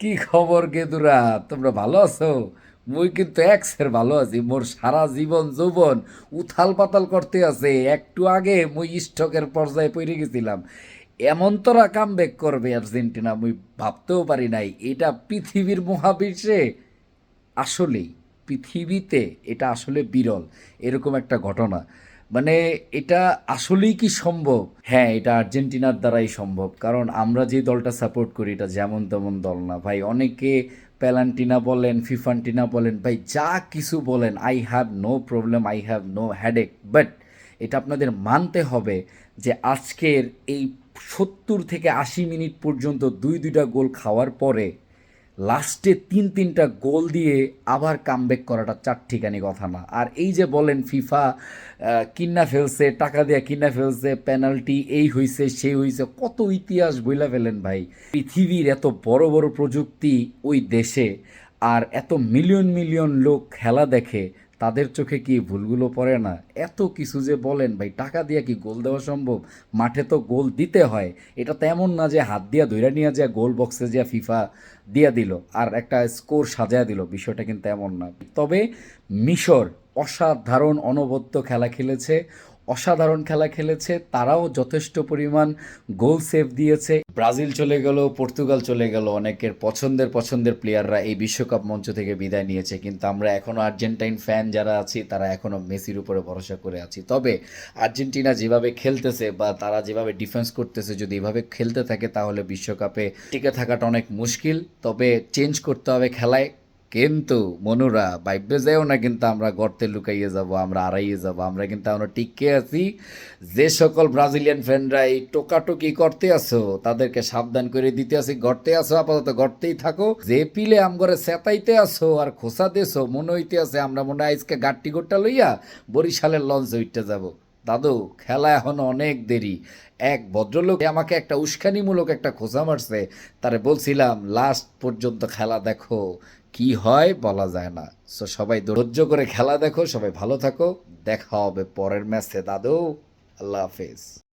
কি খবর গেদুরা? তোমরা ভালো আছো? মুই কিন্তু এক্সের ভালো আছি। মোর সারা জীবন যৌবন উথাল পাতাল করতে আছে। একটু আগে মুই স্ট্রোকের পর্যায়ে পড়ে গেছিলাম। এমন তোরা কামব্যাক করবে আর্জেন্টিনা মুই ভাবতেও পারি নাই। এটা পৃথিবীর মহাবিশ্বে আসলেই, পৃথিবীতে এটা আসলে বিরল এরকম একটা ঘটনা। মানে এটা আসলেই কি সম্ভব? হ্যাঁ, এটা আর্জেন্টিনার দ্বারাই সম্ভব, কারণ আমরা যে দলটা সাপোর্ট করি এটা যেমন তেমন দল না ভাই। অনেকে প্যালান্টিনা বলেন, ফিফান্টিনা বলেন, ভাই যা কিছু বলেন, I have no problem, I have no headache, but এটা আপনাদের মানতে হবে যে আজকের এই 70 থেকে 80 মিনিট পর্যন্ত দুই দুইটা গোল খাওয়ার পরে লাস্টে তিন তিনটা গোল দিয়ে আবার কামব্যাক করাটা চারটিখানি কথা না। আর এই যে বলেন ফিফা কিনা ফেলছে, টাকা দিয়ে কিনা ফেলছে, পেনাল্টি এই হইছে সেই হইছে, কত ইতিহাস বইলা ফেলেন ভাই। পৃথিবীর এত বড় বড় প্রযুক্তি ওই দেশে, আর এত মিলিয়ন মিলিয়ন লোক খেলা দেখে, তাদের চোখে কি ভুলগুলো পড়ে না? এত কিছু যে বলেন ভাই, টাকা দিয়ে কি গোল দেওয়া সম্ভব? মাঠে তো গোল দিতে হয়। এটা তেমন না যে হাত দিয়া ধইরা নিয়ে যা গোল বক্সে যা ফিফা দিয়া দিল আর একটা স্কোর সাজায়া দিল, বিষয়টা কিন্তু এমন না। তবে মিশর অসাধারণ অনবদ্য খেলা খেলেছে, অসাধারণ খেলা খেলেছে, তারাও যথেষ্ট পরিমাণ গোল সেভ দিয়েছে। ব্রাজিল চলে গেল, পর্তুগাল চলে গেল, অনেকের পছন্দের পছন্দের প্লেয়াররা এই বিশ্বকাপ মঞ্চ থেকে বিদায় নিয়েছে, কিন্তু আমরা এখনও আর্জেন্টাইন ফ্যান যারা আছি তারা এখনও মেসির উপরে ভরসা করে আছি। তবে আর্জেন্টিনা যেভাবে খেলতেছে বা তারা যেভাবে ডিফেন্স করতেছে, যদি এভাবে খেলতে থাকে তাহলে বিশ্বকাপে টিকে থাকাটা অনেক মুশকিল। তবে চেঞ্জ করতে হবে খেলায়। কিন্তু মনুরা বাইবে যাও না, কিন্তু আমরা গর্তে লুকাইয়ে যাব, আমরা আড়াইয়ে যাব, আমরা কিন্তু আমরা টিকে আছি। যে সকল ব্রাজিলিয়ান ফ্যানরা এই টোকাটুকি করতে আছো তাদেরকে সাবধান করে দিতে আছি, গর্তে আছো আপাতত গর্তেই থাকো। যে পিলে আমগরে সেতাইতে আছো আর খোসা দেছো, মনে হইতে আছে আমরা মনে হয় আজকে গাট্টি গোট্টা লইয়া বরিশালের লঞ্চে উঠতে যাব। দাদু, খেলা এখনো অনেক দেরি। এক ভদ্রলোক আমাকে একটা উস্কানিমূলক একটা খোঁচা মারছে, তারে বলছিলাম লাস্ট পর্যন্ত খেলা দেখো, কি হয় বলা যায় না। সো সবাই ধৈর্য করে খেলা দেখো, সবাই ভালো থাকো। দেখা হবে পরের ম্যাচে দাদু। আল্লাহ হাফেজ।